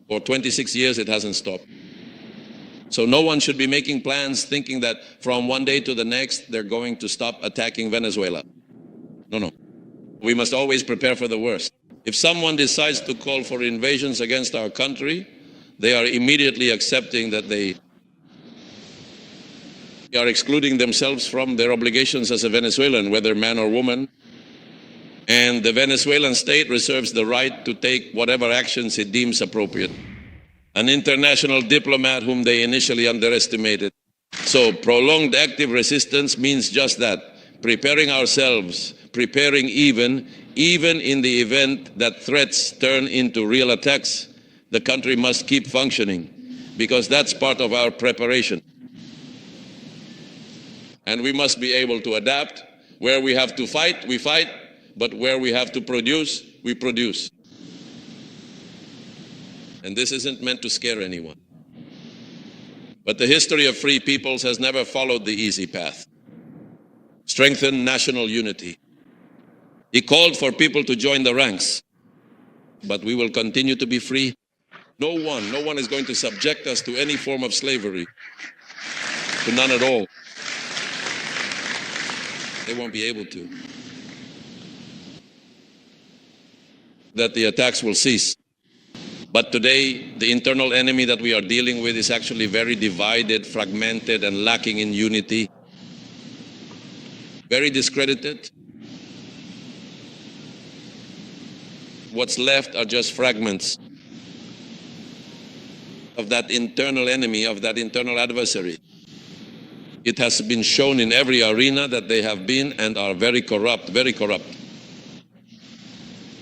For 26 years, it hasn't stopped. So no one should be making plans thinking that from one day to the next, they're going to stop attacking Venezuela. No. We must always prepare for the worst. If someone decides to call for invasions against our country, they are immediately accepting that they are excluding themselves from their obligations as a Venezuelan, whether man or woman. And the Venezuelan state reserves the right to take whatever actions it deems appropriate. An international diplomat whom they initially underestimated. So prolonged active resistance means just that, preparing ourselves, preparing even in the event that threats turn into real attacks. The country must keep functioning because that's part of our preparation. And we must be able to adapt. Where we have to fight, we fight, but where we have to produce, we produce. And this isn't meant to scare anyone. But the history of free peoples has never followed the easy path. Strengthen national unity. He called for people to join the ranks, but we will continue to be free. No one is going to subject us to any form of slavery, to none at all. They won't be able to. That the attacks will cease. But today, the internal enemy that we are dealing with is actually very divided, fragmented, and lacking in unity. Very discredited. What's left are just fragments of that internal enemy, of that internal adversary. It has been shown in every arena that they have been and are very corrupt, very corrupt.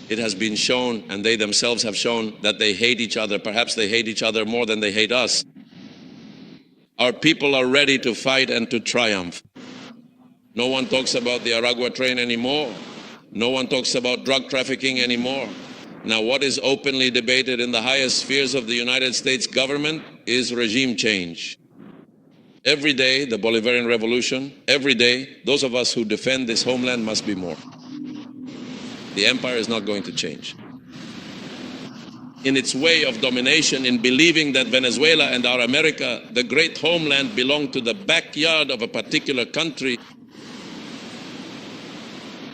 It has been shown, and they themselves have shown, that they hate each other. Perhaps they hate each other more than they hate us. Our people are ready to fight and to triumph. No one talks about the Aragua train anymore. No one talks about drug trafficking anymore. Now, what is openly debated in the highest spheres of the United States government is regime change. Every day, the Bolivarian Revolution, every day, those of us who defend this homeland must be more. The empire is not going to change. In its way of domination, in believing that Venezuela and our America, the great homeland, belong to the backyard of a particular country,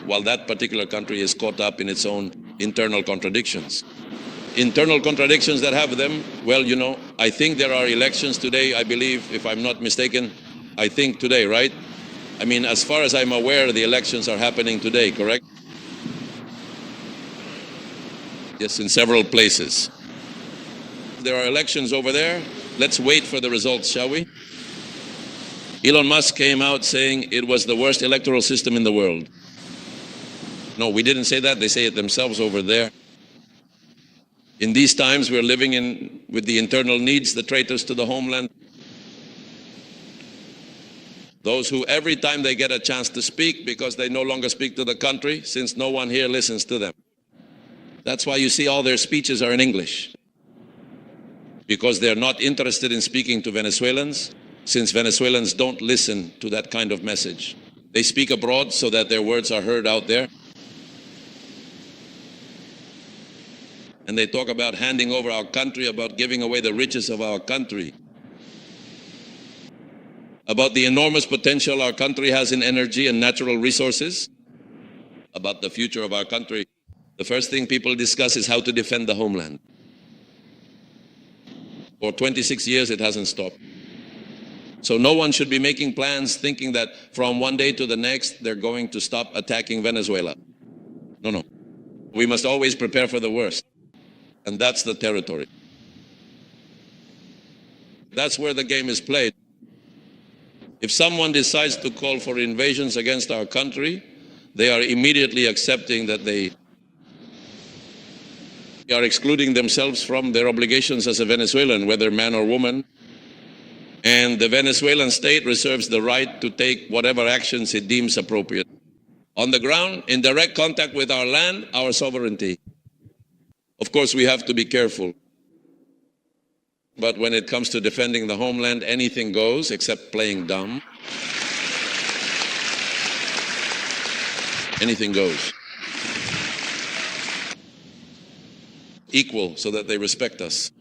while that particular country is caught up in its own internal contradictions. Internal contradictions that have them, well, you know, I think there are elections today, I believe, if I'm not mistaken, I think today, right? I mean, as far as I'm aware, the elections are happening today, correct? Yes, in several places. There are elections over there. Let's wait for the results, shall we? Elon Musk came out saying it was the worst electoral system in the world. No, we didn't say that. They say it themselves over there. In these times, we're living in with the internal needs, the traitors to the homeland. Those who every time they get a chance to speak, because they no longer speak to the country, since no one here listens to them. That's why you see all their speeches are in English. Because they're not interested in speaking to Venezuelans, since Venezuelans don't listen to that kind of message. They speak abroad so that their words are heard out there. And they talk about handing over our country, about giving away the riches of our country, about the enormous potential our country has in energy and natural resources, about the future of our country. The first thing people discuss is how to defend the homeland. For 26 years, it hasn't stopped. So no one should be making plans thinking that from one day to the next, they're going to stop attacking Venezuela. No. We must always prepare for the worst. And that's the territory. That's where the game is played. If someone decides to call for invasions against our country, they are immediately accepting that they are excluding themselves from their obligations as a Venezuelan, whether man or woman. And the Venezuelan state reserves the right to take whatever actions it deems appropriate. On the ground, in direct contact with our land, our sovereignty. Of course, we have to be careful. But when it comes to defending the homeland, anything goes except playing dumb. Anything goes. Equal so that they respect us.